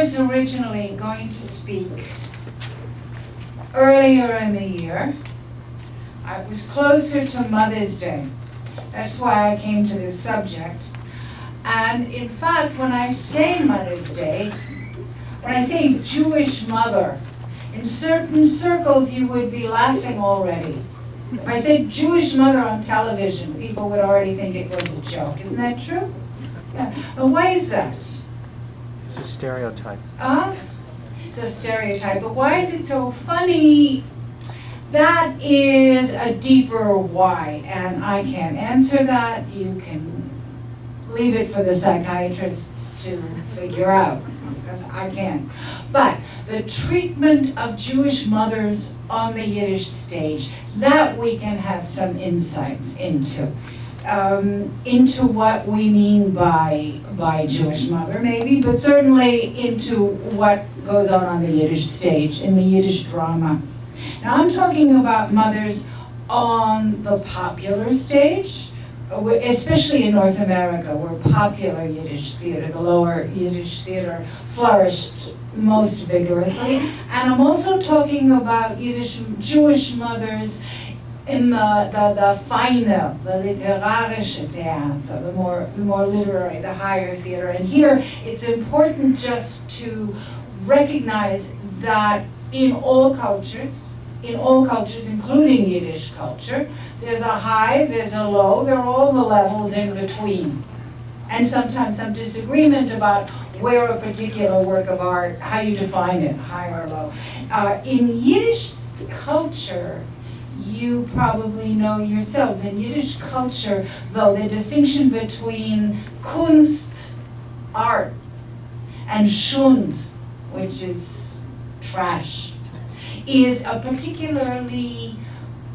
was originally going to speak earlier in the year. I was closer to Mother's Day. That's why I came to this subject. And in fact, when I say Mother's Day, when I say Jewish mother, in certain circles you would be laughing already. If I said Jewish mother on television, people would already think it was a joke. Isn't that true? Yeah. And why is that? It's a stereotype. It's a stereotype, but why is it so funny? That is a deeper why, and I can't answer that. You can leave it for the psychiatrists to figure out, because I can't. But the treatment of Jewish mothers on the Yiddish stage, that we can have some insights into what we mean by Jewish mother, maybe, but certainly into what goes on the Yiddish stage, in the Yiddish drama. Now I'm talking about mothers on the popular stage, especially in North America, where popular Yiddish theater, the lower Yiddish theater, flourished most vigorously. And I'm also talking about Jewish mothers in the feine, the literarische Theater, the more literary, the higher theater. And here it's important just to recognize that in all cultures, including Yiddish culture, there's a high, there's a low, there are all the levels in between. And sometimes some disagreement about where a particular work of art, how you define it, high or low. In Yiddish culture, you probably know yourselves, in Yiddish culture, though, the distinction between Kunst, art, and Schund, which is trash, is a particularly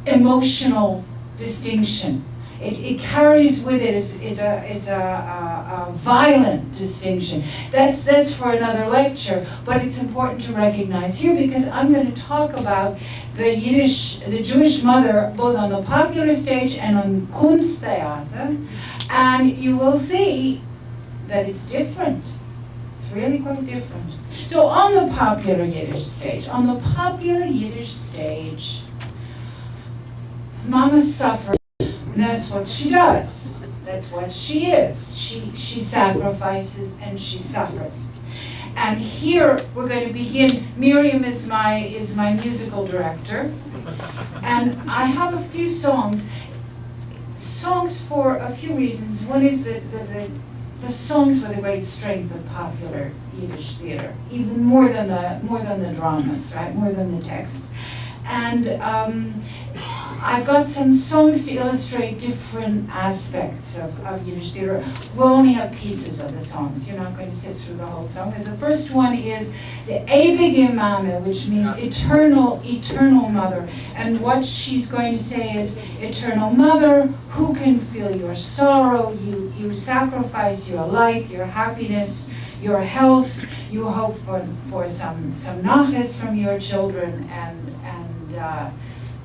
emotional distinction. It carries with it, it's a violent distinction. That's for another lecture, but it's important to recognize here because I'm going to talk about the Jewish mother, both on the popular stage and on Kunsttheater, and you will see that it's different. It's really quite different. So on the popular Yiddish stage, Mama suffers. And that's what she does. That's what she is. She sacrifices and she suffers. And here we're going to begin. Miriam is my musical director. And I have a few songs for a few reasons. One is that the songs were the great strength of popular Yiddish theater, even more than the dramas, right? More than the texts. And I've got some songs to illustrate different aspects of Yiddish theater. We'll only have pieces of the songs. You're not going to sit through the whole song. And the first one is the Ewige Mame, which means eternal mother. And what she's going to say is, eternal mother, who can feel your sorrow? You sacrifice your life, your happiness, your health. You hope for some nachas from your children, and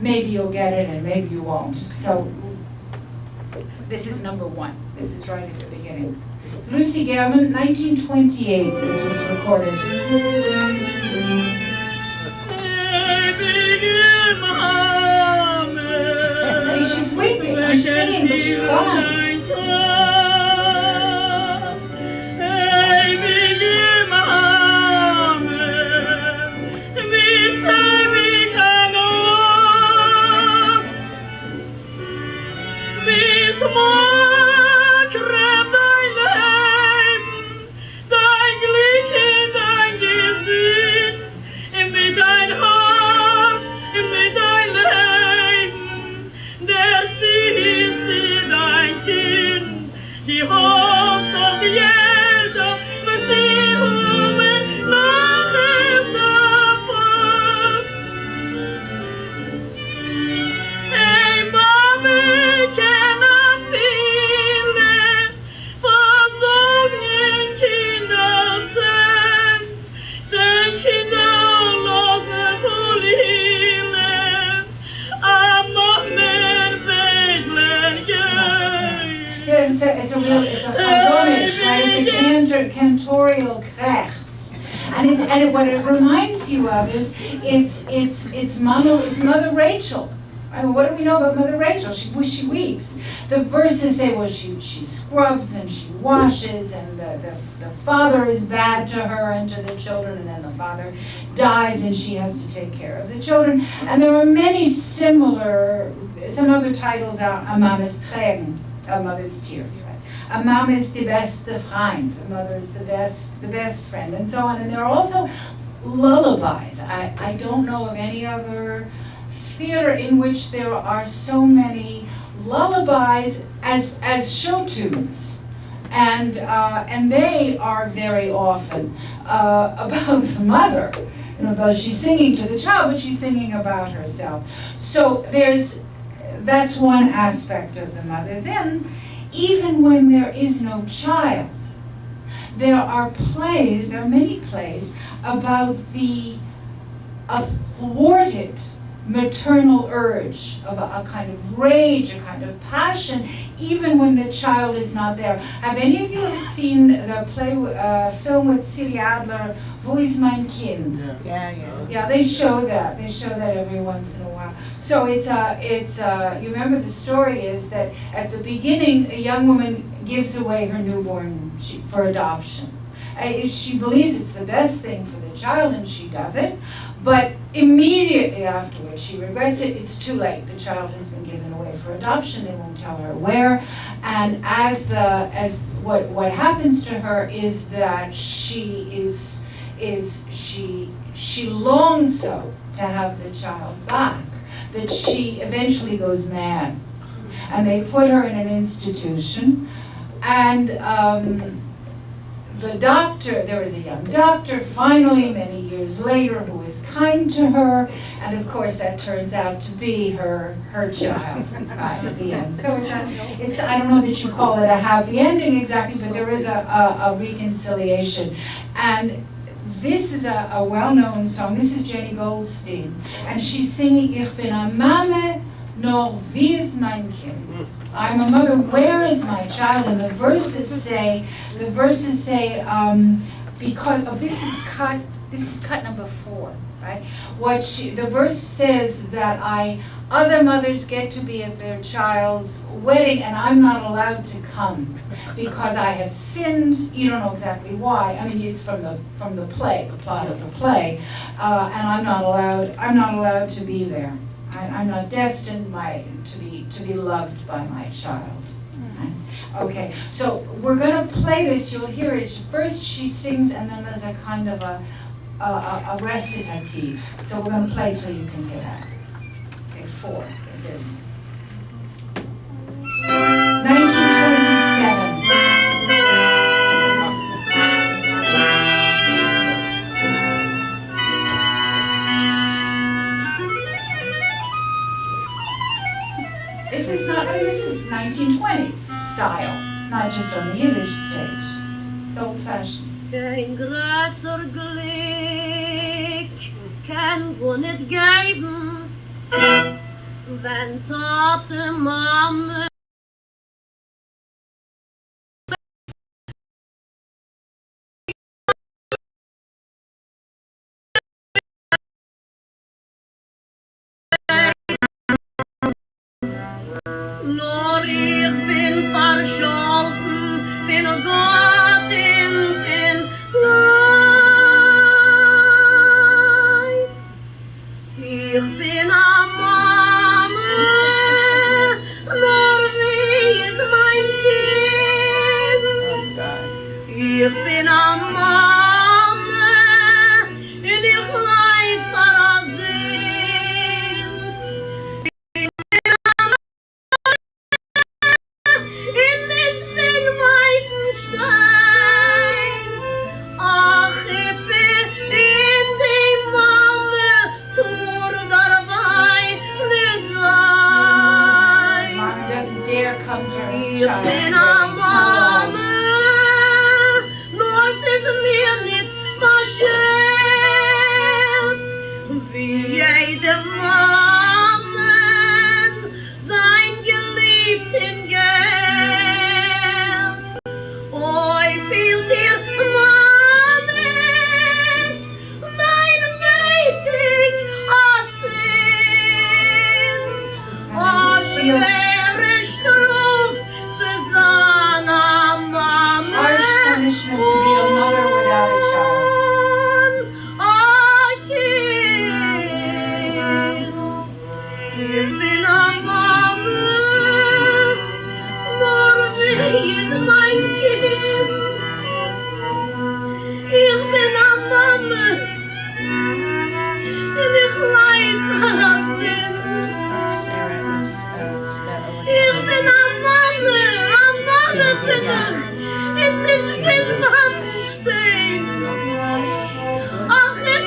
maybe you'll get it and maybe you won't. So this is number one. This is right at the beginning. It's Lucy German, 1928 this was recorded. See, she's weeping. I'm singing, but she's gone. It's a chazonish, right? It's a cantorial krechts. And what it reminds you of is it's Mother Rachel. I mean, what do we know about Mother Rachel? She weeps. The verses say, well, she scrubs and she washes, and the father is bad to her and to the children, and then the father dies and she has to take care of the children. And there are many similar, some other titles are A Mama's Tränen, A Mother's Tears, right? A Mama is the beste Freund, a mother is the best friend, and so on. And there are also lullabies. I don't know of any other theater in which there are so many lullabies as show tunes, and they are very often about the mother. You know, though she's singing to the child, but she's singing about herself. So that's one aspect of the mother. Then, even when there is no child, there are many plays about the thwarted maternal urge of a kind of rage, a kind of passion, even when the child is not there. Have any of you ever seen the film with CIYCL, Wo ist mein Kind? Yeah, they show that. They show that every once in a while. So you remember the story is that at the beginning, a young woman gives away her newborn for adoption. She believes it's the best thing for the child, and she does it. But immediately afterwards, she regrets it. It's too late. The child has been given away for adoption. They won't tell her where. And what happens to her is that she longs so to have the child back that she eventually goes mad. And they put her in an institution, and there was a young doctor, finally, many years later, who is kind to her, and of course that turns out to be her child right at the end. So it's I don't know that you call it a happy ending exactly, but there is a reconciliation. And this is a well-known song. This is Jenny Goldstein, and she's singing Ich bin a Mame, nur wie ist mein Kind? I'm a mother, where is my child? And the verses say, because this is cut number 4, right? The verse says that other mothers get to be at their child's wedding, and I'm not allowed to come because I have sinned. You don't know exactly why. I mean, it's from the play, the plot of the play, and I'm not allowed to be there. I'm not destined to be loved by my child. Right? Okay, so we're going to play this. You'll hear it. First she sings, and then there's a kind of a recitative. So we're going to play till you can get out. Okay, 4. This is 1927. This is 1920s style, not just on the Yiddish stage. It's old-fashioned. Kein größer Glück kann wohl nicht geben, wenn tote Mama nur ich bin verscholten, bin Gott in Leid. Ich bin a Mama, nur Ich bin am Mama. Und ich leid am Kind. Ich bin am Mama. Am Mama bitte. Es ist Kind am Stein. Ach, ich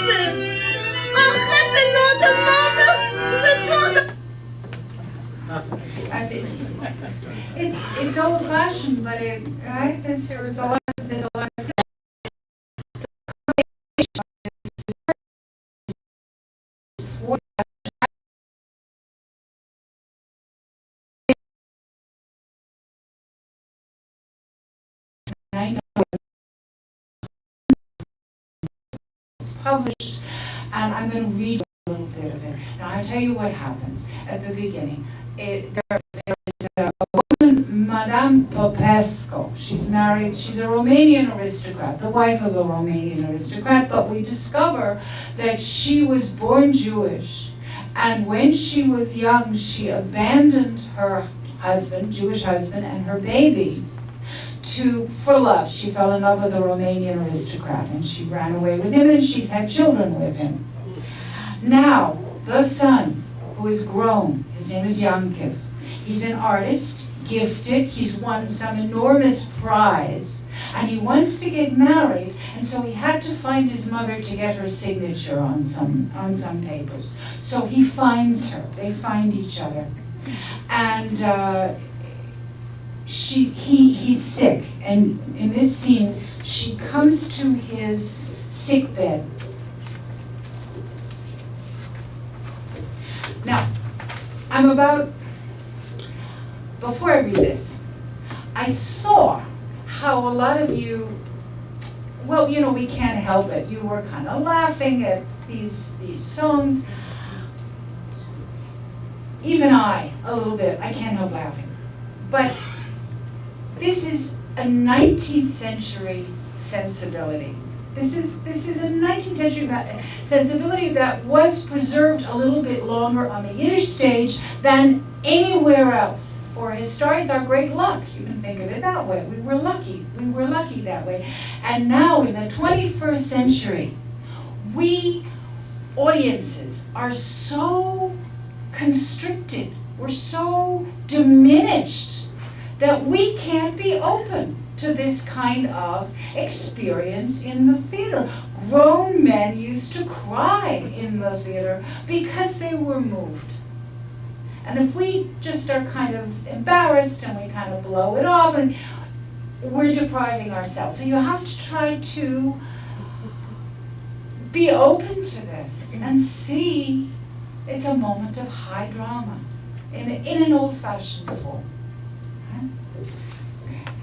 bin nur der Mama. It's old-fashioned, but right? There's a lot of 9 it's published, and I'm going to read a little bit of it. Now, I'll tell you what happens at the beginning. There is a woman, Madame Popescu. She's married, she's a Romanian aristocrat, the wife of a Romanian aristocrat, but we discover that she was born Jewish, and when she was young, she abandoned her husband, Jewish husband, and her baby for love. She fell in love with a Romanian aristocrat, and she ran away with him, and she's had children with him. Now, the son, who is grown, his name is Yankiv. He's an artist, gifted, he's won some enormous prize, and he wants to get married, and so he had to find his mother to get her signature on some papers. So he finds her, they find each other, and he's sick, and in this scene, she comes to his sick bed. Now, before I read this, I saw how a lot of you, well, you know, we can't help it. You were kind of laughing at these songs. Even I, a little bit, I can't help laughing. But this is a 19th century sensibility. This is a 19th century sensibility that was preserved a little bit longer on the Yiddish stage than anywhere else. For historians, our great luck. You can think of it that way. We were lucky. We were lucky that way. And now in the 21st century, we audiences are so constricted. We're so diminished that we can't be open to this kind of experience in the theater. Grown men used to cry in the theater because they were moved. And if we just are kind of embarrassed and we kind of blow it off, and we're depriving ourselves. So you have to try to be open to this and see it's a moment of high drama in an old-fashioned form.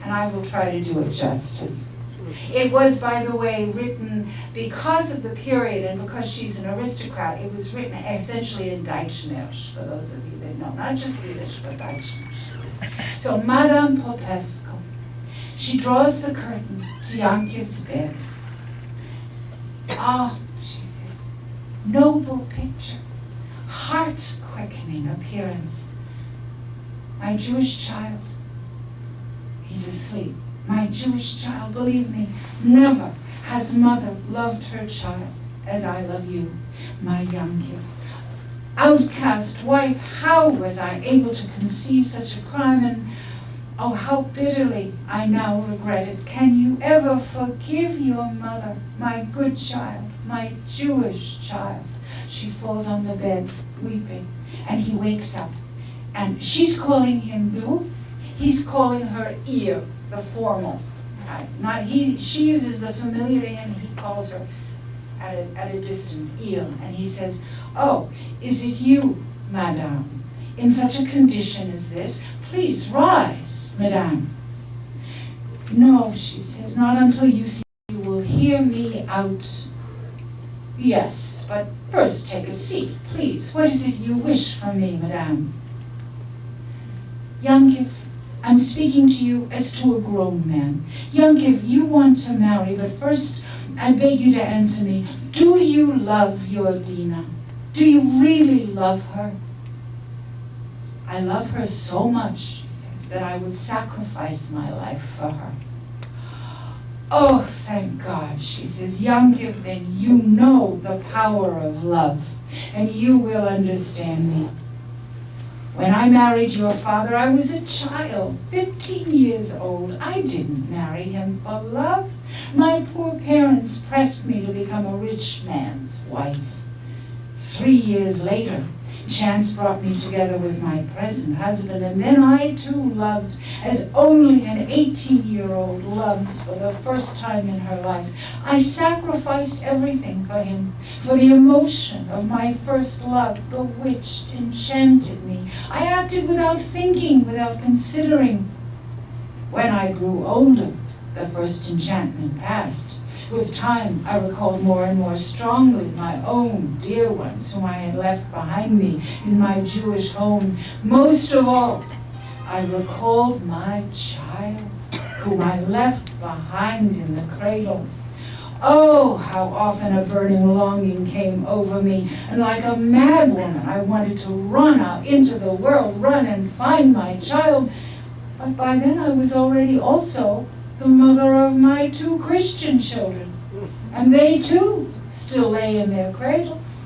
And I will try to do it justice. It was, by the way, written because of the period and because she's an aristocrat. It was written essentially in Deutschmarsch, for those of you that know, not just Yiddish, but Deutschmarsch. So Madame Popescu, she draws the curtain to Yankiv's bed. Ah, she says, noble picture, heart-quickening appearance. My Jewish child, he's asleep. My Jewish child, believe me, never has mother loved her child as I love you, my Yankiv. Outcast wife, how was I able to conceive such a crime? And oh, how bitterly I now regret it. Can you ever forgive your mother, my good child, my Jewish child? She falls on the bed, weeping, and he wakes up. And she's calling him du, he's calling her ihr, the formal. She uses the familiar to him, he calls her at a distance, ihr, and he says, oh, is it you, madame? In such a condition as this, please rise, madame. No, she says, not until you will hear me out. Yes, but first take a seat, please. What is it you wish from me, madame? Yankiv, I'm speaking to you as to a grown man. Yankiv, you want to marry, but first I beg you to answer me. Do you love your Dina? Do you really love her? I love her so much, she says. that I would sacrifice my life for her. Oh, thank God, she says, Yankiv, then you know the power of love, and you will understand me. When I married your father, I was a child, 15 years old. I didn't marry him for love. My poor parents pressed me to become a rich man's wife. 3 years later, chance brought me together with my present husband, and then I too loved as only an 18-year-old loves for the first time in her life. I sacrificed everything for him, for the emotion of my first love bewitched, enchanted me. I acted without thinking, without considering. When I grew older, the first enchantment passed. With time, I recalled more and more strongly my own dear ones whom I had left behind me in my Jewish home. Most of all, I recalled my child whom I left behind in the cradle. Oh, how often a burning longing came over me, and like a mad woman, I wanted to run out into the world, run and find my child. But by then I was already also the mother of my 2 Christian children, and they too still lay in their cradles.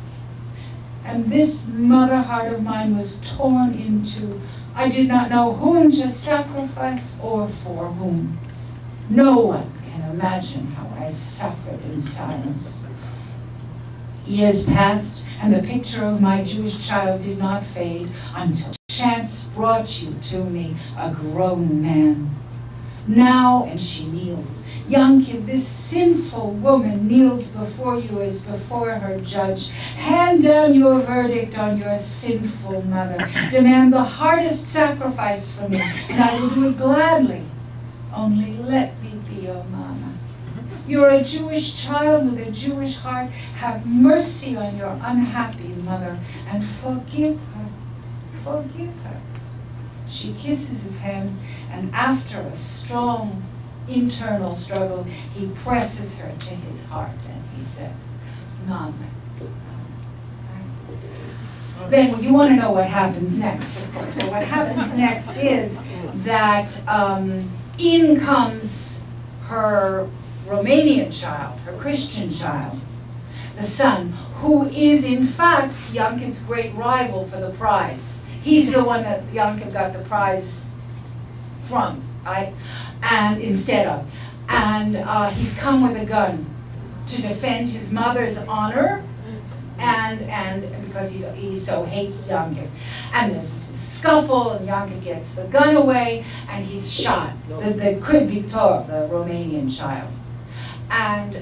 And this mother heart of mine was torn in two. I did not know whom to sacrifice or for whom. No one can imagine how I suffered in silence. Years passed, and the picture of my Jewish child did not fade until chance brought you to me, a grown man. Now, and she kneels. Yankiv, this sinful woman kneels before you as before her judge. Hand down your verdict on your sinful mother. Demand the hardest sacrifice from me, and I will do it gladly. Only let me be your mama. You're a Jewish child with a Jewish heart. Have mercy on your unhappy mother and forgive her. Forgive her. She kisses his hand, and after a strong internal struggle, he presses her to his heart and he says, Mama. Then you want to know what happens next, of course. Well, what happens next is that in comes her Romanian child, her Christian child, the son, who is in fact Yankiv's great rival for the prize. He's the one that Yankiv got the prize from, right? And instead of. And he's come with a gun to defend his mother's honor, and because he so hates Yankiv. And there's this scuffle, and Yankiv gets the gun away, and he's shot, the Crib Victor, the Romanian child. And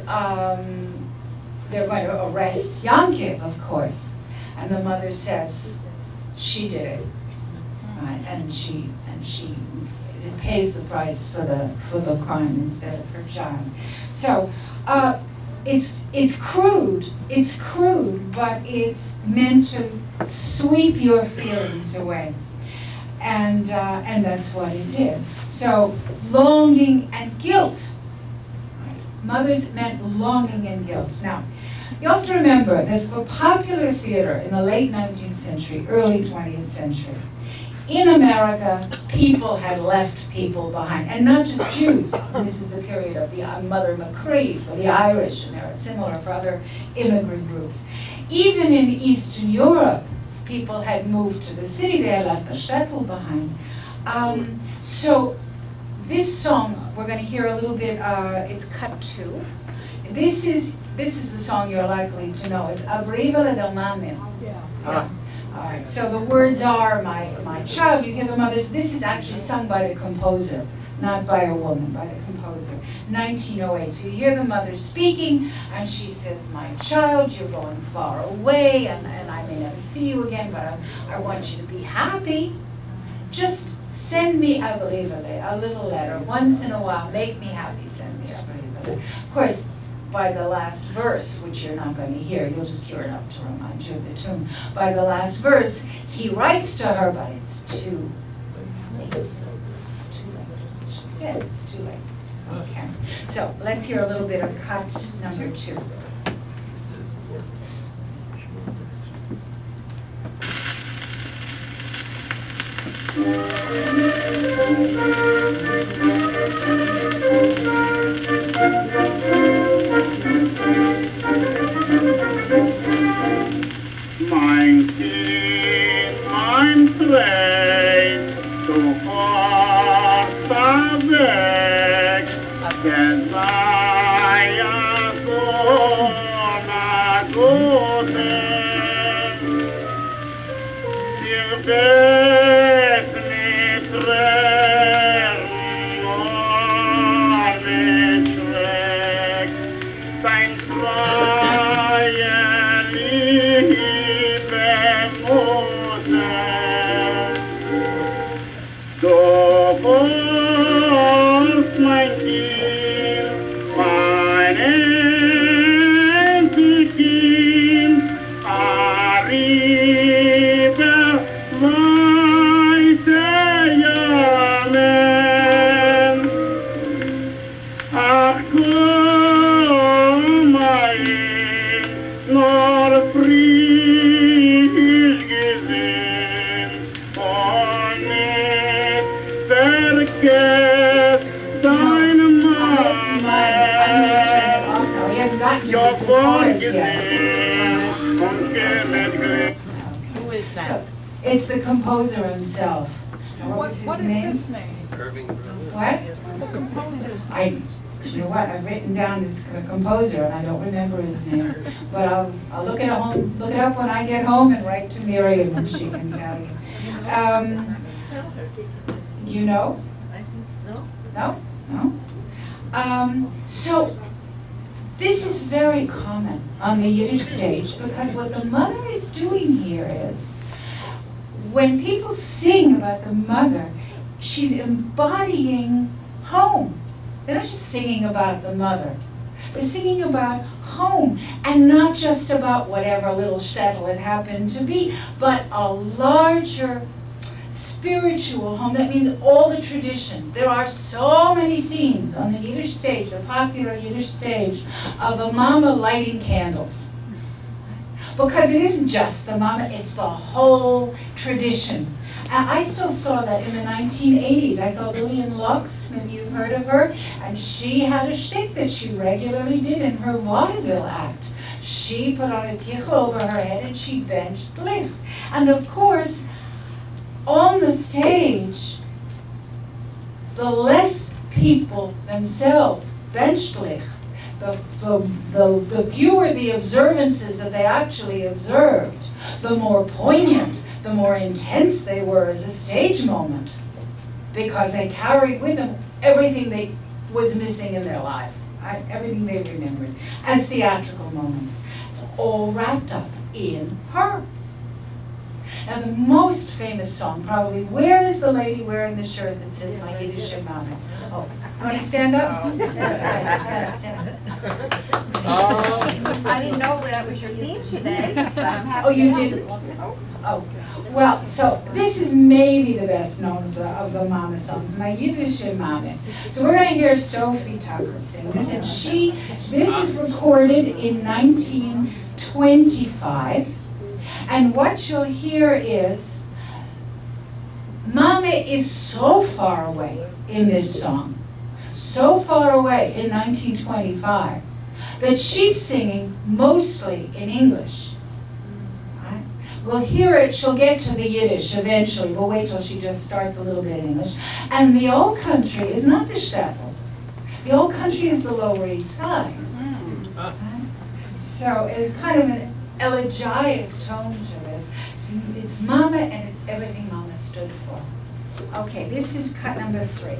they're going to arrest Yankiv, of course. And the mother says, she did it, right? And she pays the price for the crime instead of her child. So it's crude, but it's meant to sweep your feelings away, and that's what it did. So longing and guilt. Mothers meant longing and guilt. Now, you have to remember that for popular theater in the late 19th century, early 20th century, in America, people had left people behind, and not just Jews. This is the period of the Mother McCree for the Irish, and there are similar for other immigrant groups. Even in Eastern Europe, people had moved to the city, they had left the shtetl behind. So this song, we're going to hear a little bit, it's cut 2. This is the song you're likely to know. It's Abrivele del Mamin. Yeah. All right, so the words are, my child, you hear the mothers. This is actually sung by the composer, not by a woman, by the composer, 1908. So you hear the mother speaking, and she says, my child, you're going far away, and I may never see you again, but I want you to be happy. Just send me a little letter. Once in a while, make me happy, send me a. Of course, by the last verse, which you're not going to hear, you'll just hear enough to remind you of the tune. By the last verse, he writes to her, but it's too late. It's too late. She's dead. It's too late. Okay. So let's hear a little bit of cut number 2. Mein Kind, mein Freund, du Forster weg, der sei ja so na gute. Wir dürfen nicht rennen, nur nicht weg, dein freie Liebe Mutter. Du wollst mein Kind, mein Enkelkind, arriba, weite Jahren. Ach komm ein, nur frisch gesehen, und nicht vergesst deine Mama. He hasn't gotten to Ja, the chorus yet. gesehen und gemerkt. Who is So, that? it's the composer himself. Now, what was his What is name? his name? What? The composer's You know what? I've written down it's the composer, and I don't remember his name. But I'll look it up when I get home and write to Miriam, and she can tell you. You know? No? No? So this is very common on the Yiddish stage, because what the mother is doing here is, when people sing about the mother, she's embodying home. They're not just singing about the mother. They're singing about home, and not just about whatever little shtetl it happened to be, but a larger spiritual home. That means all the traditions. There are so many scenes on the Yiddish stage, the popular Yiddish stage, of a mama lighting candles. Because it isn't just the mama, it's the whole tradition. And I still saw that in the 1980s. I saw Lillian Lux, maybe you've heard of her, and she had a shtick that she regularly did in her vaudeville act. She put on a tichl over her head and she benched licht. And of course, on the stage, the less people themselves benched licht, the fewer the observances that they actually observed, the more poignant, the more intense they were as a stage moment, because they carried with them everything they was missing in their lives, everything they remembered as theatrical moments. It's all wrapped up in her. Now the most famous song, probably, where is the lady wearing the shirt that says my Yiddish mama? Oh, you want to stand up? Stand up. I didn't know that was your theme today, but I'm happy. Oh, you to know. didn't? Oh, well, so this is maybe the best known of the mama songs, my Yiddish mama. So we're going to hear Sophie Tucker sing this, and this is recorded in 1925, and what you'll hear is, Mama is so far away in this song, so far away in 1925, that she's singing mostly in English. Right? We'll hear it, she'll get to the Yiddish eventually. We'll wait till she just starts a little bit in English. And the old country is not the shtetl. The old country is the Lower East Side. Right? So it's kind of an elegiac tone to this. So it's Mama, and it's everything Mama stood for. Okay, this is cut number 3.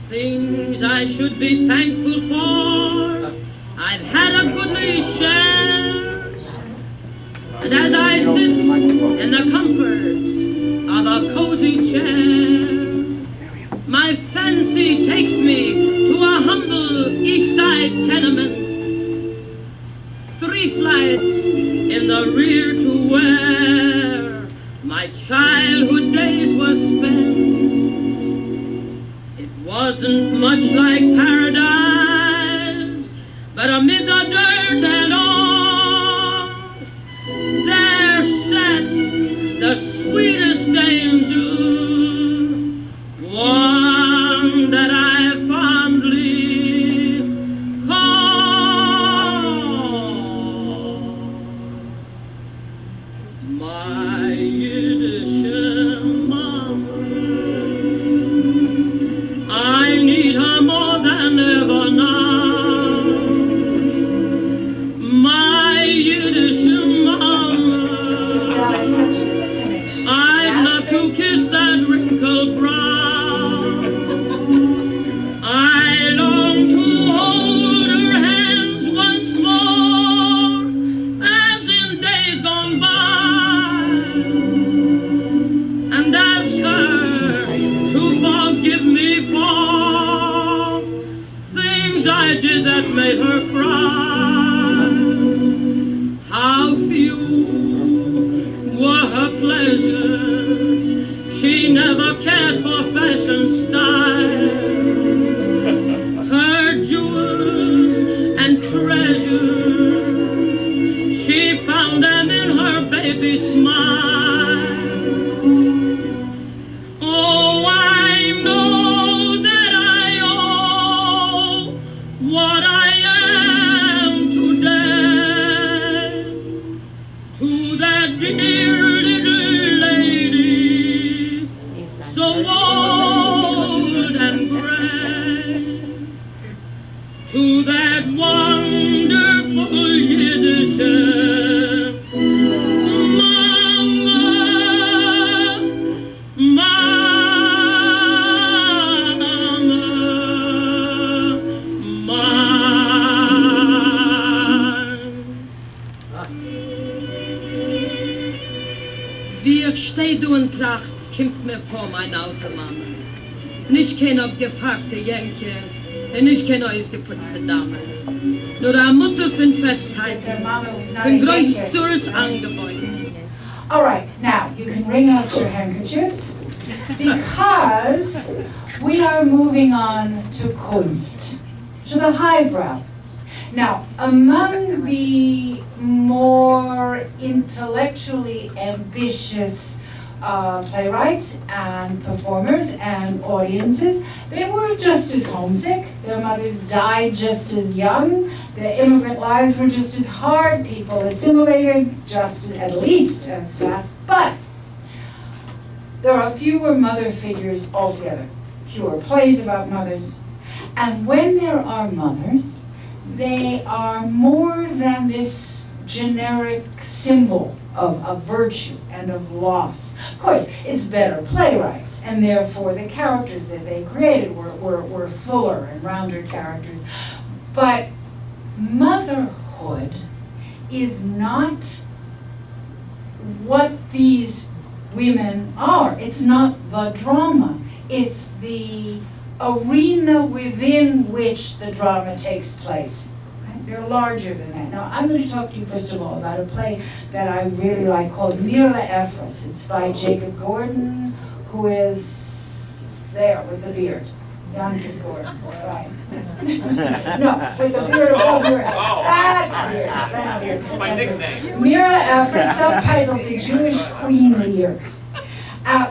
Things I should be thankful for, I've had a goodly share. And as I sit in the comfort of a cozy chair, my fancy takes me to a humble east side tenement. 3 flights in the rear to where my childhood wasn't much like paradise, but amid the dirt and all, there sat the sweetest angel, one that I fondly call my Yiddish mama. I need her more than ever now. My Yiddish mama. That is such a cynic. I'd love to kiss that wrinkled brow. I long to hold her hands once more, as in days gone by, and ask her to forgive me for things I did that made her cry. How few were her pleasures, she never cared for fashion style. Her jewels and treasures, she found them in her baby's smile. Oh, I know that I owe what I am today to that dear little lady, so old and gray, to that wonderful Yiddish mama, Wie ich steh du und tracht, kommt mir vor mein alte Mama. Nicht kein abgepackte Jenke, und nicht kein ausgeputzte Dame. Nur eine Mutter von Festheit, Their mama was not a von Yankee. größeres Angebot. All right, now you can wring out your handkerchiefs because we are moving on to Kunst, to the highbrow. Now, among the more intellectually ambitious playwrights and performers and audiences, they were just as homesick. Their mothers died just as young. Their immigrant lives were just as hard. People assimilated just at least as fast. But there are fewer mother figures altogether, fewer plays about mothers. And when there are mothers, they are more than this generic symbol of virtue and of loss. Of course, it's better playwrights, and therefore the characters that they created were fuller and rounder characters. But motherhood is not what these women are. It's not the drama. It's the arena within which the drama takes place. Right? They're larger than that. Now, I'm going to talk to you first of all about a play that I really like called Mira Ephras. It's by Jacob Gordon, who is there with the beard. Jacob Gordon, right? No, with the beard, that beard. My nickname. Mira Ephras, subtitled The Jewish Queen Lear.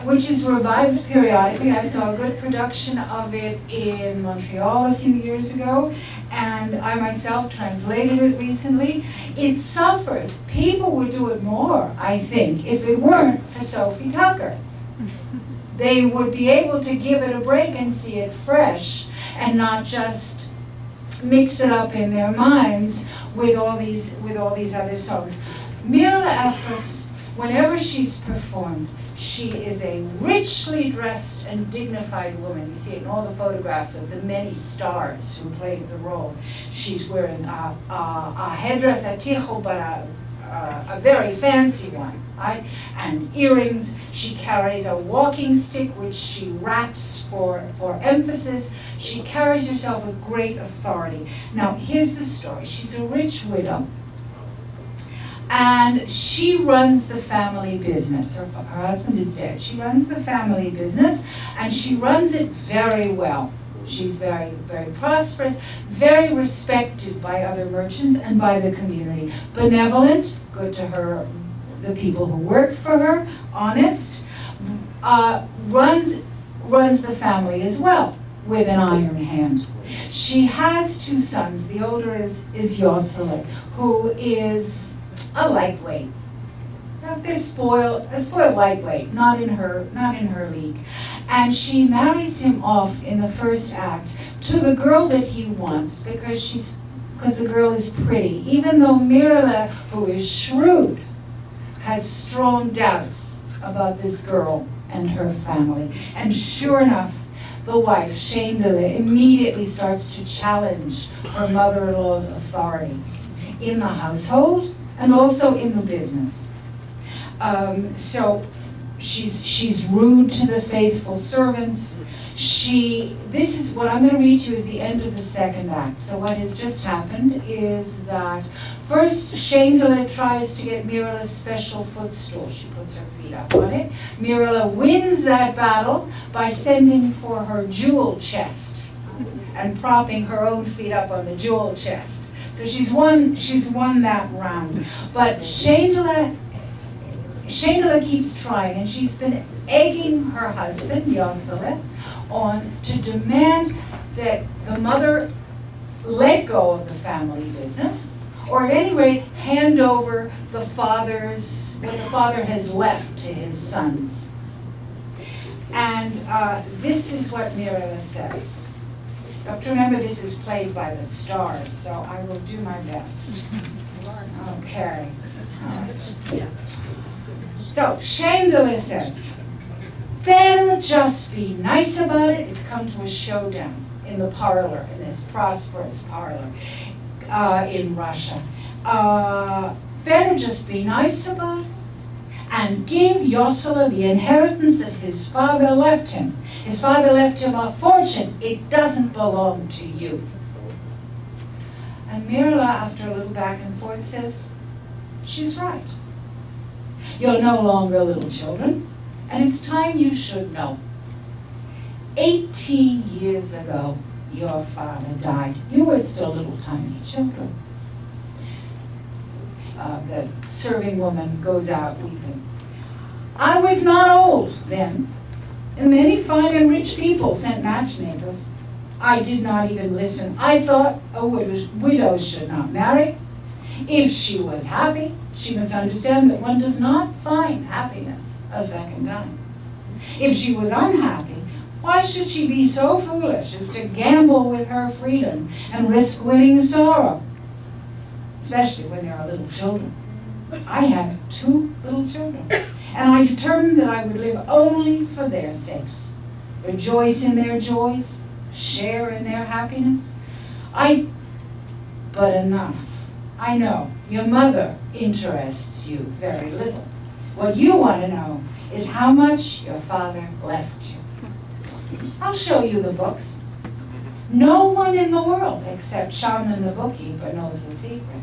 Which is revived periodically. I saw a good production of it in Montreal a few years ago, and I myself translated it recently. It suffers. People would do it more, I think, if it weren't for Sophie Tucker. They would be able to give it a break and see it fresh, and not just mix it up in their minds with all these other songs. Mira Ephras, whenever she's performed, she is a richly dressed and dignified woman. You see it in all the photographs of the many stars who played the role. She's wearing a headdress, a tichel, but a very fancy one, right? And earrings. She carries a walking stick, which she wraps for emphasis. She carries herself with great authority. Now, here's the story. She's a rich widow. And she runs the family business. Her husband is dead. She runs the family business, and she runs it very well. She's very, very prosperous, very respected by other merchants and by the community. Benevolent, good to her, the people who work for her, honest, runs the family as well with an iron hand. She has 2 sons. The older is Yossele, who is a lightweight. They're spoiled, a spoiled lightweight, not in her league. And she marries him off in the first act to the girl that he wants because the girl is pretty. Even though Mirala, who is shrewd, has strong doubts about this girl and her family. And sure enough, the wife, Shendele, immediately starts to challenge her mother-in-law's authority in the household and also in the business. So she's rude to the faithful servants. This is what I'm going to read to you is the end of the second act. So what has just happened is that first Shendele tries to get Mirala's special footstool. She puts her feet up on it. Mirala wins that battle by sending for her jewel chest and propping her own feet up on the jewel chest. So she's won that round. But Shendele keeps trying, and she's been egging her husband, Yossele, on to demand that the mother let go of the family business, or at any rate, hand over what the father has left to his sons. And this is what Mirala says. You have to remember this is played by the stars, so I will do my best. Okay. All right. So, Shendele says, better just be nice about it. It's come to a showdown in the parlor, in this prosperous parlor in Russia. Better just be nice about it and give Yossele the inheritance that his father left him. His father left him a fortune. It doesn't belong to you. And Mirala, after a little back and forth, says, she's right. You're no longer little children, and it's time you should know. 18 years ago, your father died. You were still little tiny children. The serving woman goes out weeping. I was not old then, and many fine and rich people sent matchmakers. I did not even listen. I thought a widow should not marry. If she was happy, she must understand that one does not find happiness a second time. If she was unhappy, why should she be so foolish as to gamble with her freedom and risk winning sorrow? Especially when there are little children. I had 2 little children, and I determined that I would live only for their sakes, rejoice in their joys, share in their happiness. But enough. I know your mother interests you very little. What you want to know is how much your father left you. I'll show you the books. No one in the world except Shaman the bookkeeper knows the secret.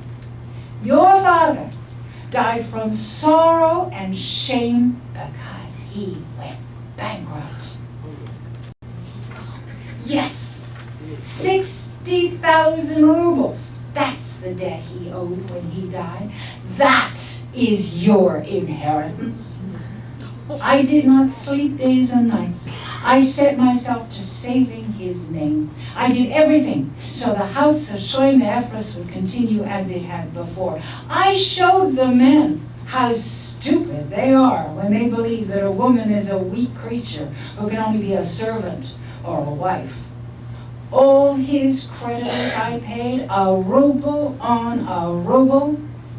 Your father died from sorrow and shame because he went bankrupt. Yes, 60,000 rubles. That's the debt he owed when he died. That is your inheritance. I did not sleep days and nights. I set myself to saving his name. I did everything so the house of Shlomo Ephraim would continue as it had before. I showed the men how stupid they are when they believe that a woman is a weak creature who can only be a servant or a wife. All his creditors I paid a ruble on a ruble,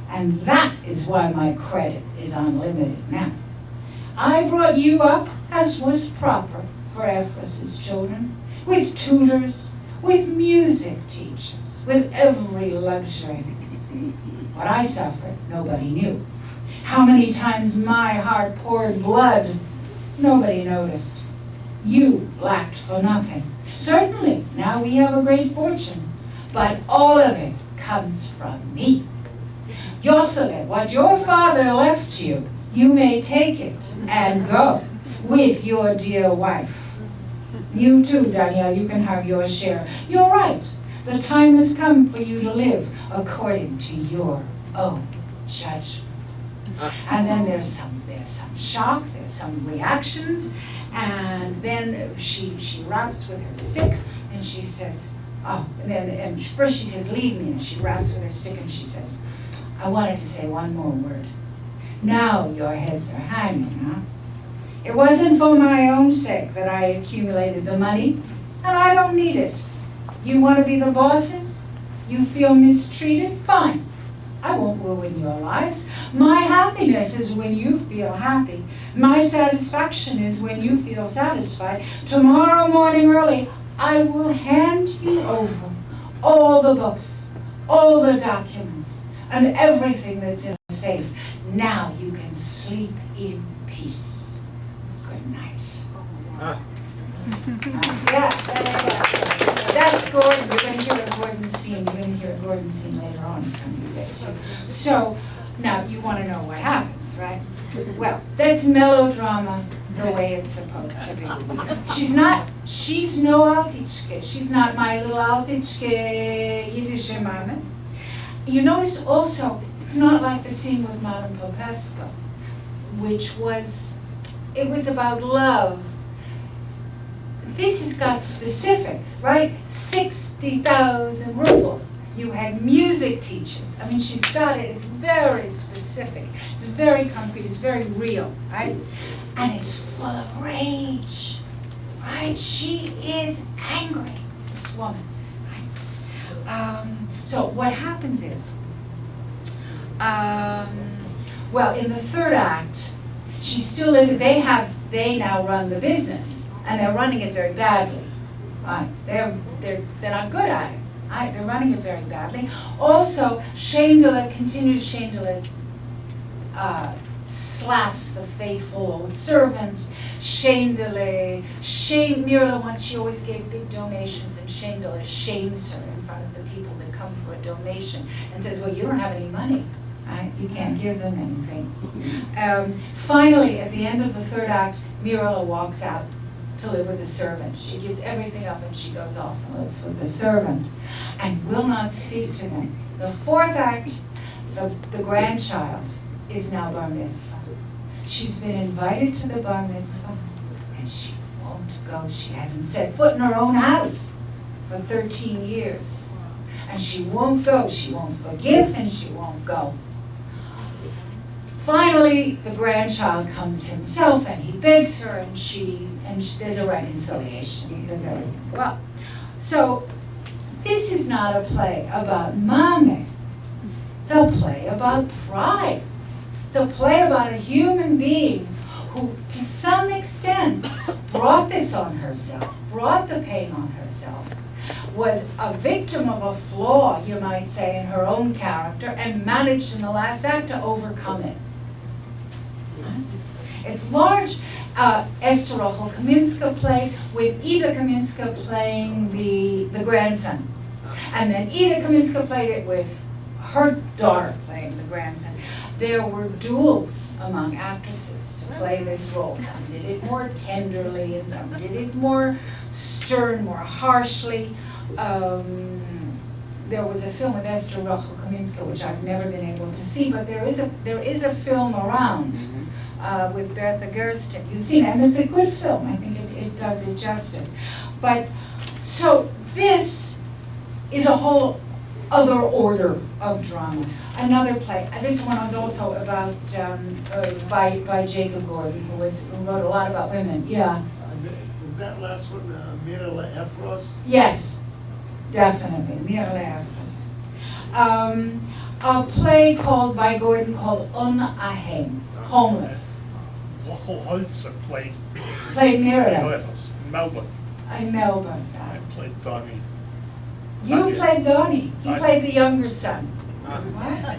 and that is why my credit is unlimited now. I brought you up as was proper for Ephraim's children, with tutors, with music teachers, with every luxury. What I suffered, nobody knew. How many times my heart poured blood, nobody noticed. You lacked for nothing. Certainly, now we have a great fortune, but all of it comes from me. Yossele, what your father left you, you may take it and go with your dear wife. You too, Danielle, you can have your share. You're right. The time has come for you to live according to your own judgment. And then there's some shock, there's some reactions, and then she raps with her stick and she says, oh, and first she says, leave me, and she raps with her stick and she says, I wanted to say one more word. Now your heads are hanging, huh? It wasn't for my own sake that I accumulated the money, and I don't need it. You want to be the bosses? You feel mistreated? Fine. I won't ruin your lives. My happiness is when you feel happy. My satisfaction is when you feel satisfied. Tomorrow morning early, I will hand you over all the books, all the documents, and everything that's in the safe. Now you can sleep in peace. Good night. Yeah. That's Gordon. We're going to hear a Gordon scene. We're going to hear a Gordon scene later on. It's going to be there too. So now you want to know what happens, right? Well, that's melodrama the way it's supposed to be. She's no Altichke. She's not my little Altichke Yiddish mama. You notice also, it's not like the scene with Madame Popescu, which was about love. This has got specifics, right? 60,000 rubles. You had music teachers. I mean, she's got it. It's very specific. It's very concrete. It's very real, right? And it's full of rage, right? She is angry, this woman, right? So what happens is, well, in the third act, she's still living. They now run the business, and they're running it very badly. Right? They're not good at it. Right? They're running it very badly. Also, Shaindela slaps the faithful old servant. Mirla once, she always gave big donations, and Shaindela shames her in front of the people that come for a donation and says, well, you don't have any money. Right? You can't give them anything. Finally, at the end of the third act, Mirla walks out to live with the servant. She gives everything up and she goes off and lives with the servant and will not speak to them. The fourth act, the grandchild is now bar mitzvah. She's been invited to the bar mitzvah and she won't go. She hasn't set foot in her own house for 13 years. And she won't go. She won't forgive and she won't go. Finally, the grandchild comes himself and he begs her and there's a reconciliation. Well, so this is not a play about mame. It's a play about pride. It's a play about a human being who, to some extent, brought this on herself, brought the pain on herself, was a victim of a flaw, you might say, in her own character, and managed in the last act to overcome it. It's large. Esther Rochel Kaminska played, with Ida Kaminska playing the grandson. And then Ida Kaminska played it with her daughter playing the grandson. There were duels among actresses to play this role. Some did it more tenderly and some did it more stern, more harshly. There was a film with Esther Rochel Kaminska, which I've never been able to see, but there is a film around with Bertha Gersten. You've seen it, and it's a good film. I think it does it justice. But so this is a whole other order of drama. Another play. This one was also about by Jacob Gordon, who wrote a lot about women. Yeah. Was that last one Mirla Efros? Yes, definitely, Mirla Efros. A play by Gordon called Un Ahem, Homeless. Rachel Holzer played Mirla. Efros in Melbourne. In Melbourne. I played Donnie. You played Donnie. You played the younger son. What?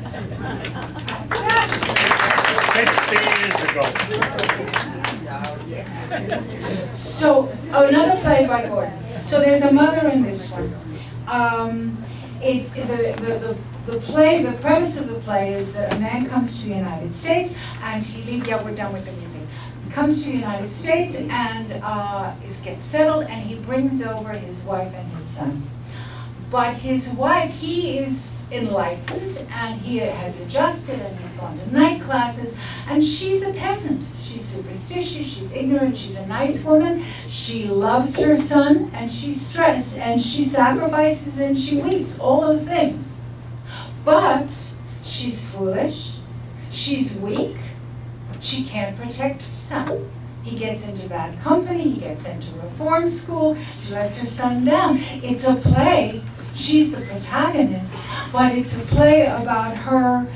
What? 60 years ago. So, another play by Gordon. So there's a mother in this one. The premise of the play is that a man comes to the United States and he leaves, yeah, we're done with the music. comes to the United States and gets settled, and he brings over his wife and his son. But his wife, he is enlightened, and he has adjusted, and he's gone to night classes, and she's a peasant. She's superstitious, she's ignorant, she's a nice woman, she loves her son, and she's stressed, and she sacrifices, and she weeps, all those things. But she's foolish, she's weak, she can't protect her son. He gets into bad company, he gets into reform school, she lets her son down. It's a play, she's the protagonist, but it's a play about her,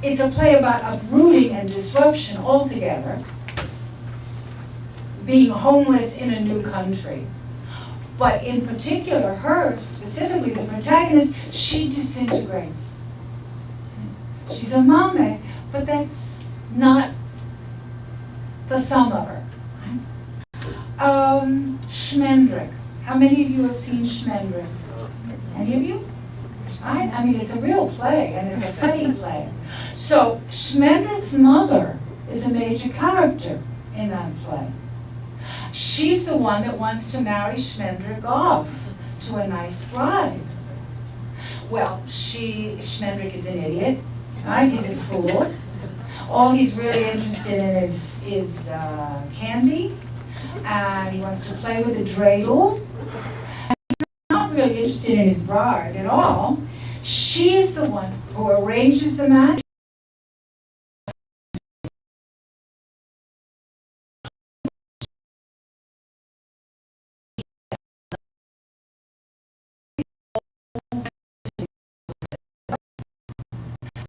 it's a play about uprooting and disruption altogether, being homeless in a new country. But in particular, her, specifically the protagonist, she disintegrates. She's a mame, but that's not the sum of her. Schmendrick. How many of you have seen Schmendrick? Any of you? I mean, it's a real play, and it's a funny play. So Schmendrick's mother is a major character in that play. She's the one that wants to marry Schmendrick off to a nice bride. Well, Schmendrick is an idiot, right? He's a fool. All he's really interested in is candy, and he wants to play with a dreidel. And he's not really interested in his bride at all. She is the one who arranges the match.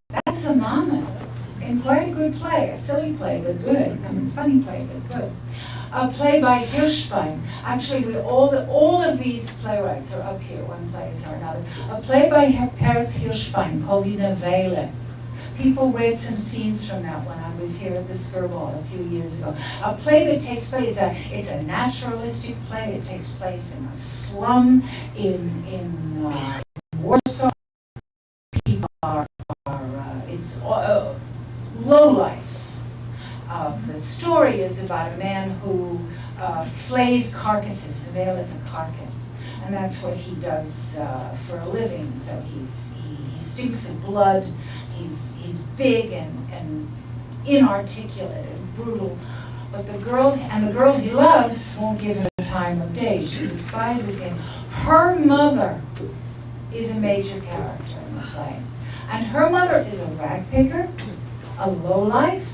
That's a mama in quite a good play, a silly play, but good. I mean, it's a funny play, but good. A play by Hirschbein. Actually, all of these playwrights are up here, one place or another. A play by Peretz Hirschbein called Die Novelle. People read some scenes from that when I was here at the Skirball a few years ago. A play that takes place, it's a naturalistic play. It takes place in a slum in Warsaw. People it's lowlifes. The story is about a man who flays carcasses. The veil is a carcass, and that's what he does for a living. So he stinks of blood. He's big and inarticulate and brutal. But the girl he loves won't give him the time of day. She despises him. Her mother is a major character in the play, and her mother is a rag picker, a lowlife,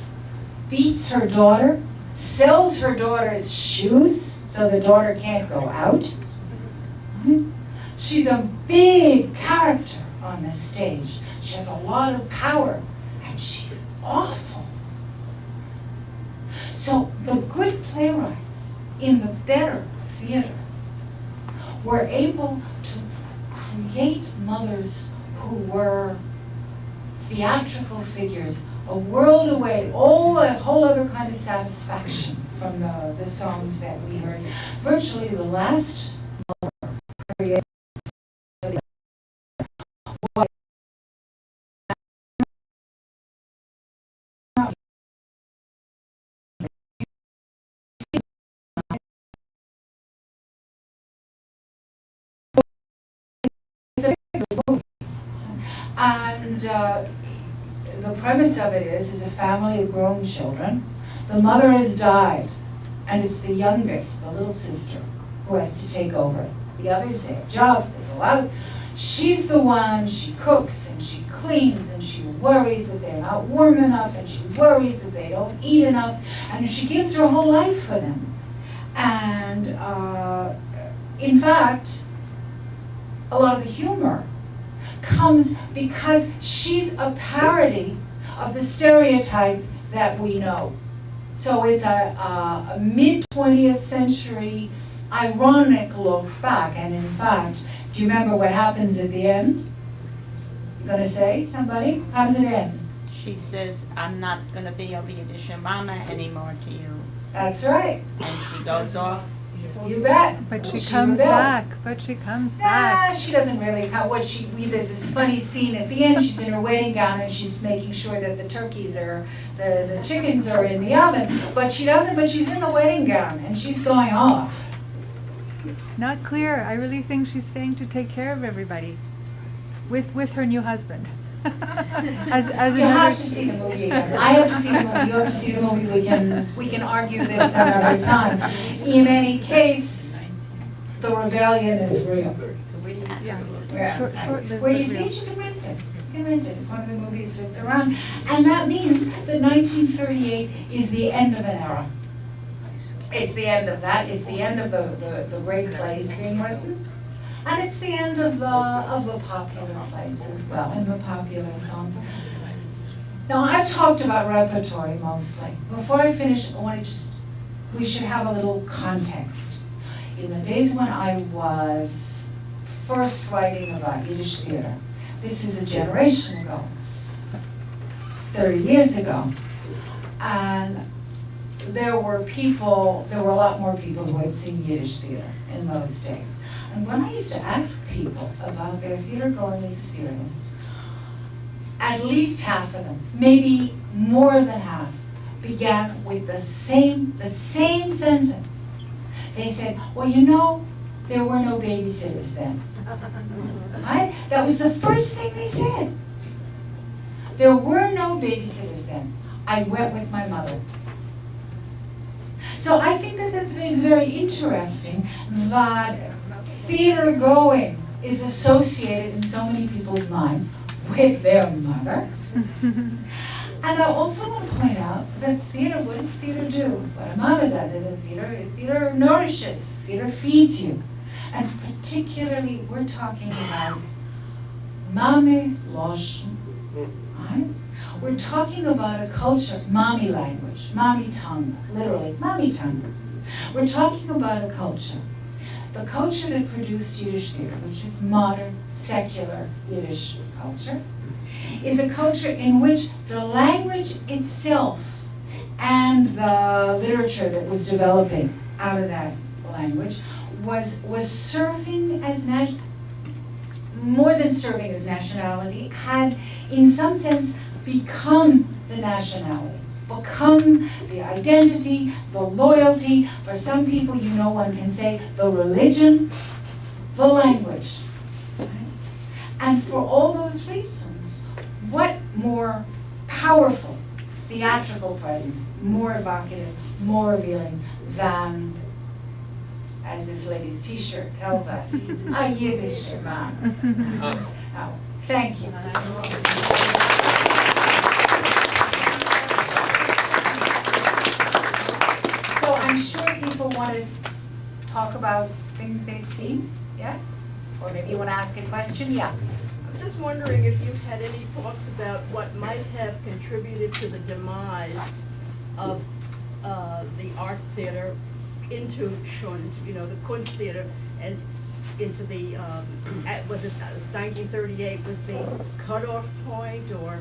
beats her daughter, sells her daughter's shoes so the daughter can't go out. She's a big character on the stage. She has a lot of power, and she's awful. So the good playwrights in the better theater were able to create mothers who were theatrical figures, a world away, a whole other kind of satisfaction from the songs that we heard. Virtually the last mother created and the premise of it is a family of grown children. The mother has died, and it's the youngest, the little sister, who has to take over. The others, they have jobs, they go out. She's the one, she cooks and she cleans and she worries that they're not warm enough and she worries that they don't eat enough, and she gives her whole life for them. And in fact, a lot of the humor comes because she's a parody of the stereotype that we know. So it's a mid-20th century ironic look back, and in fact, do you remember what happens at the end? You gonna say, somebody? How does it end? She says, I'm not going to be a Yiddish mama anymore to you. That's right. And she goes off You bet. But she She comes rebels. back. But she comes back. Nah, she doesn't really come. There's this funny scene at the end. She's in her wedding gown and she's making sure that the turkeys are, the chickens are in the oven. But she doesn't. But she's in the wedding gown and she's going off. Not clear. I really think she's staying to take care of everybody, with her new husband. as You another. have to see the movie again. I have to see the movie. You have to see the movie. We can argue this another time. In any case, the rebellion is real. Yeah. Short-lived Where you but see real. it, you can rent it. You can rent it. It's one of the movies that's around. And that means that 1938 is the end of an era. It's the end of that. It's the end of the great plays being written. And it's the end of the popular plays as well, and the popular songs. Now, I've talked about repertory mostly. Before I finish, we should have a little context. In the days when I was first writing about Yiddish theater, this is a generation ago, it's 30 years ago, and there were a lot more people who had seen Yiddish theater in those days. And when I used to ask people about their theater-going experience, at least half of them, maybe more than half, began with the same sentence. They said, well, there were no babysitters then. Right? That was the first thing they said. There were no babysitters then. I went with my mother. So I think that it's very interesting that theater going is associated in so many people's minds with their mother. And I also want to point out that theater, what does theater do? What a mother does in the theater nourishes, theater feeds you. And particularly, we're talking about mame loshen, right? We're talking about a culture, mommy language, mommy tongue, literally, mommy tongue. We're talking about a culture. The culture that produced Yiddish theater, which is modern, secular Yiddish culture, is a culture in which the language itself and the literature that was developing out of that language was serving as more than serving as nationality, had in some sense become the nationality, become the identity, the loyalty. For some people, one can say the religion, the language. Right? And for all those reasons, what more powerful theatrical presence, more evocative, more revealing than, as this lady's t-shirt tells us, a Yiddish man. Oh, thank you. So I'm sure people want to talk about things they've seen, yes? Or maybe you want to ask a question, yeah. I'm just wondering if you've had any thoughts about what might have contributed to the demise of the art theater into Schund, the Kunst theater, and into the, was it 1938 was the cutoff point, or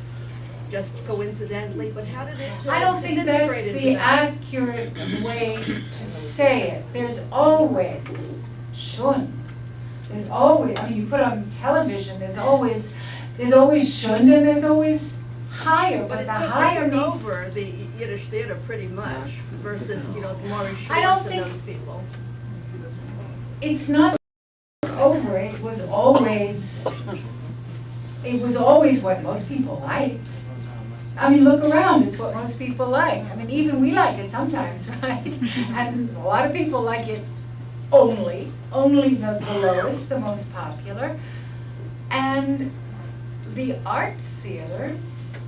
just coincidentally, but how did it I don't think that's the accurate way to say it. There's always Schund. There's always, you put on television, there's always Schund and there's always higher, but the higher took means... over the Yiddish theater pretty much versus, Maury Schwartz I don't and think- those people. It's not over, it was always what most people liked. Look around, it's what most people like. Even we like it sometimes, right? And a lot of people like it only the lowest, the most popular. And the art theaters,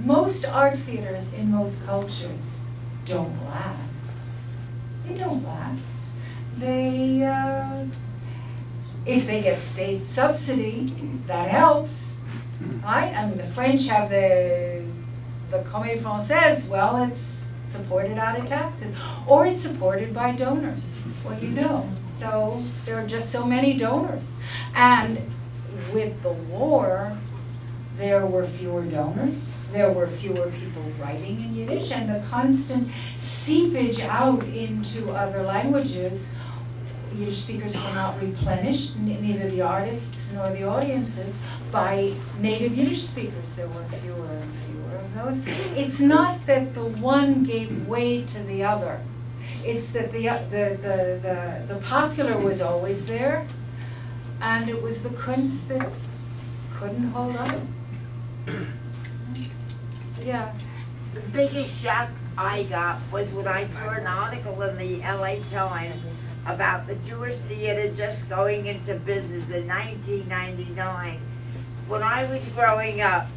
most art theaters in most cultures don't last. They don't last. They, if they get state subsidy, that helps, right? The French have the Comédie Française, well, it's supported out of taxes, or it's supported by donors. Well, so there are just so many donors. And with the war, there were fewer donors, there were fewer people writing in Yiddish, and the constant seepage out into other languages. Yiddish speakers were not replenished, neither the artists nor the audiences, by native Yiddish speakers. There were fewer and fewer of those. It's not that the one gave way to the other. It's that the popular was always there, and it was the kunst that couldn't hold up. Yeah. The biggest shock I got was when I saw an article in the LA Times about the Jewish theater just going into business in 1999. When I was growing up,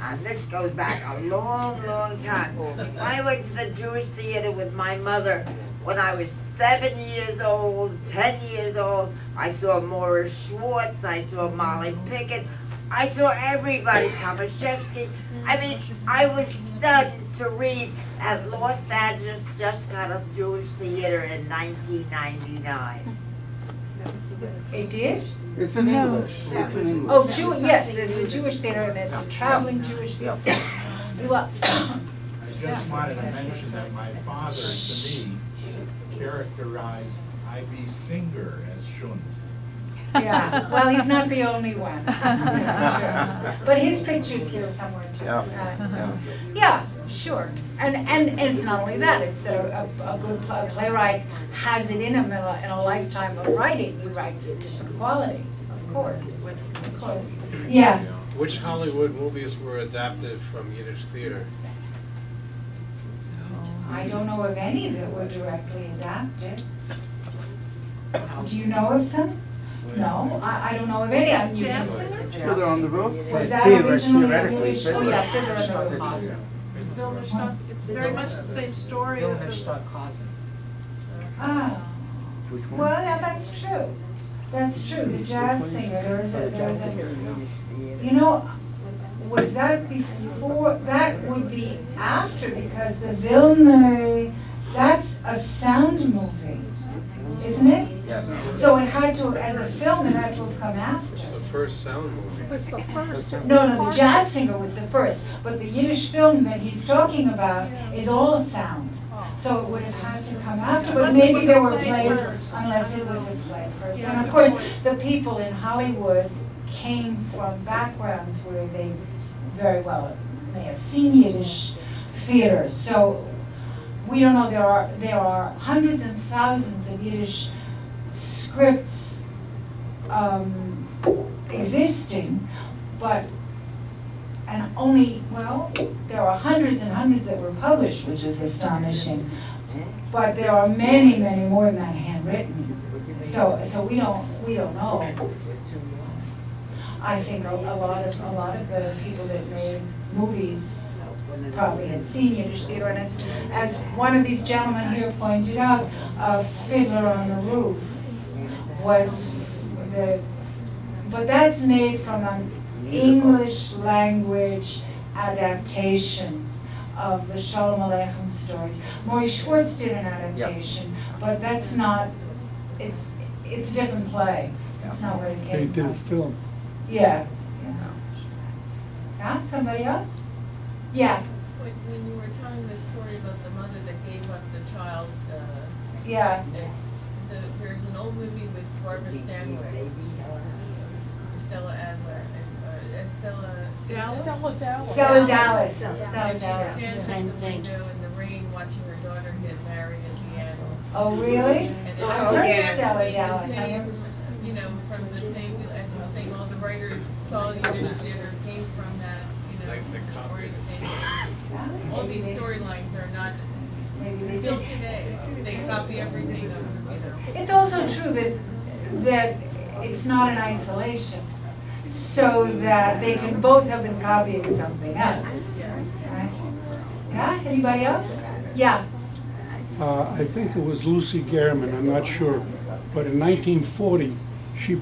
and this goes back a long, long time, I went to the Jewish theater with my mother when I was 7 years old, 10 years old. I saw Morris Schwartz, I saw Molly Pickett, I saw everybody, Tomaszewski. I mean, I was stunned to read that Los Angeles just got a Jewish theater in 1999. It did? It's in English. It's in English. Oh, yes, there's the Jewish theater and there's the traveling Jewish theater. Well, I just wanted to mention that my father, to me, characterized I.B. Singer as Shund. yeah, well, he's not the only one. That's true. But his picture's here somewhere too. Yeah, sure. And it's not only that, it's that a good playwright has it in him in a lifetime of writing. He writes it to quality, of course. Of course. Yeah. Which Hollywood movies were adapted from Yiddish theater? I don't know of any that were directly adapted. Do you know of some? No, I don't know of any. Fiddler on the Roof. Was that originally a Yiddish? Oh yeah, Fiddler on the Roof. It's very much the same story as the... Ah, Which one? well, yeah, that's true. That's true. The jazz singer. There is a. You know, was that before? That would be after, because the Vilna. That's a sound movie, isn't it? Yeah. So it had to, as a film, it had to have come after. It's the first sound movie. It was the first. No, the jazz singer was the first, but the Yiddish film that he's talking about is all sound. So it would have had to come after, but maybe there were plays, unless it was a play first. And of course, the people in Hollywood came from backgrounds where they very well may have seen Yiddish theater. So we don't know, there are hundreds and thousands of Yiddish scripts existing, but, and only, well, there are hundreds and hundreds that were published, which is astonishing, but there are many, many more than that handwritten. So we don't know. I think a lot of the people that made movies probably had seen Yiddish theater, and as one of these gentlemen here pointed out, Fiddler on the Roof was but that's made from an English language adaptation of the Shalom Aleichem stories. Maury Schwartz did an adaptation, but that's not, it's a different play. It's not what it came from. They did a film. Yeah. Yeah, somebody else? Yeah. When you were telling the story about the mother that gave up the child, Yeah. There's an old movie with Barbara Stanwyck, Stella Adler, and Stella Dallas. Stella Dallas. And she stands in the window in the rain watching her daughter get married at the end. Oh, really? And I've heard Stella Dallas. You know, from the same, as you're saying, all the writers saw Yiddish theater came from that, you know, organization. All these storylines are not, still today, they copy everything, you know. It's also true that it's not in isolation, so that they can both have been copying something else. Right? Yeah, anybody else? Yeah. I think it was Lucy Gehrman, I'm not sure, but in 1940, she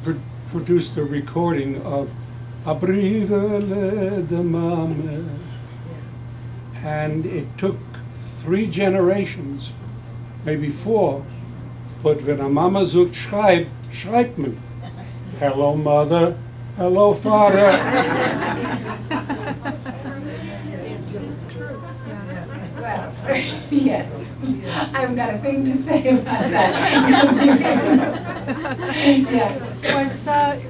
produced a recording of Abrivele de Mame, and it took 3 generations, maybe 4, but when a Mama sucht schreibt man. Hello, mother. Hello, father. Yes, I've got a thing to say about that. Yeah. Was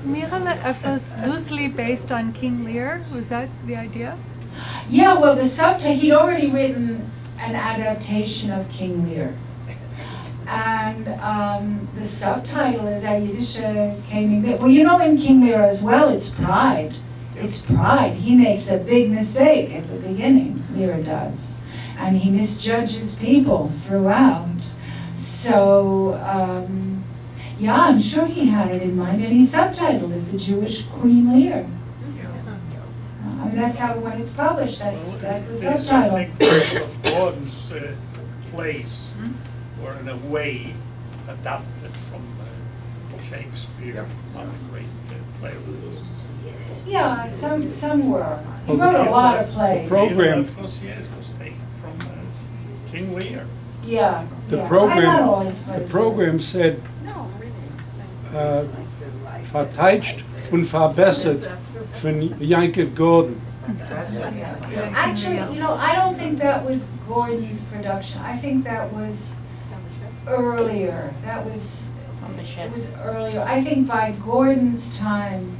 Mirala Efros loosely based on King Lear? Was that the idea? Yeah, well, the subtitle, he'd already written an adaptation of King Lear. And the subtitle is a Yiddish King Lear. Well, you know, in King Lear as well, it's pride. It's pride. He makes a big mistake at the beginning, Lear does. And he misjudges people throughout. So, yeah, I'm sure he had it in mind, and he subtitled it The Jewish Queen Lear. I mean, that's how, when it's published, that's the subtitle. I think of Gordon's plays were in a way adapted from Shakespeare, one of the great playwrights. Yeah, some were. He wrote a lot of plays. Program. Was taken from King Lear. Yeah. The yeah. program said, verteidigt und verbessert von Yankiv Gordon. Actually, you know, I don't think that was Gordon's production. I think that was earlier. It was earlier. I think by Gordon's time,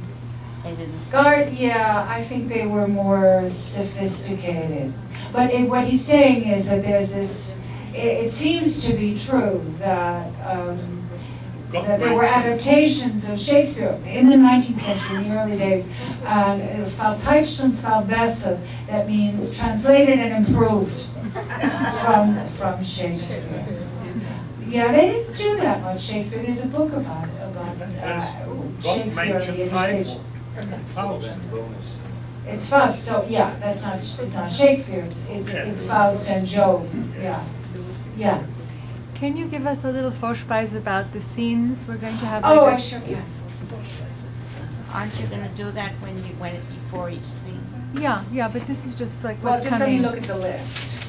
I think they were more sophisticated. But what he's saying is that there's this, it seems to be true that there were adaptations of Shakespeare in the 19th century, in the early days, verteidigt und verbessert, that means translated and improved from Shakespeare. Yeah, they didn't do that much Shakespeare. There's a book about Shakespeare in the Yiddish stage. It's Faust, so yeah, it's not Shakespeare, it's Faust and Job, yeah. Can you give us a little Vorspeise about the scenes we're going to have? Oh, I sure can. Aren't you gonna do that when you went before each scene? Yeah, but this is just like Well, what's just coming. let me look at the list.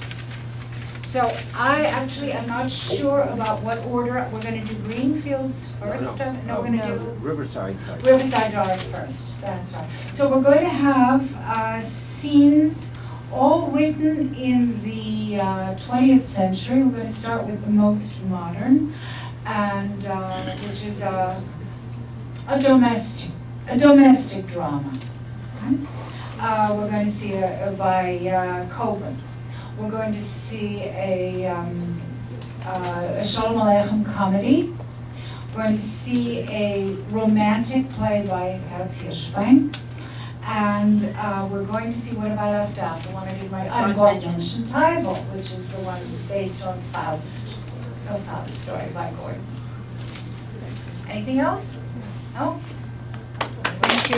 So I actually am not sure about what order. We're going to do Greenfields first. No, we're going to do Riverside. Riverside Drive first. That's right. So we're going to have scenes all written in the 20th century. We're going to start with the most modern, and which is a domestic drama. We're going to see by Coburn. We're going to see a Shalom Aleichem comedy. We're going to see a romantic play by Herz Hirschbein. And we're going to see What Have I Left Out, the one I did my Gottmenschen Teufel, which is the one based on Faust, a Faust story by Gordon. Anything else? No? Thank you.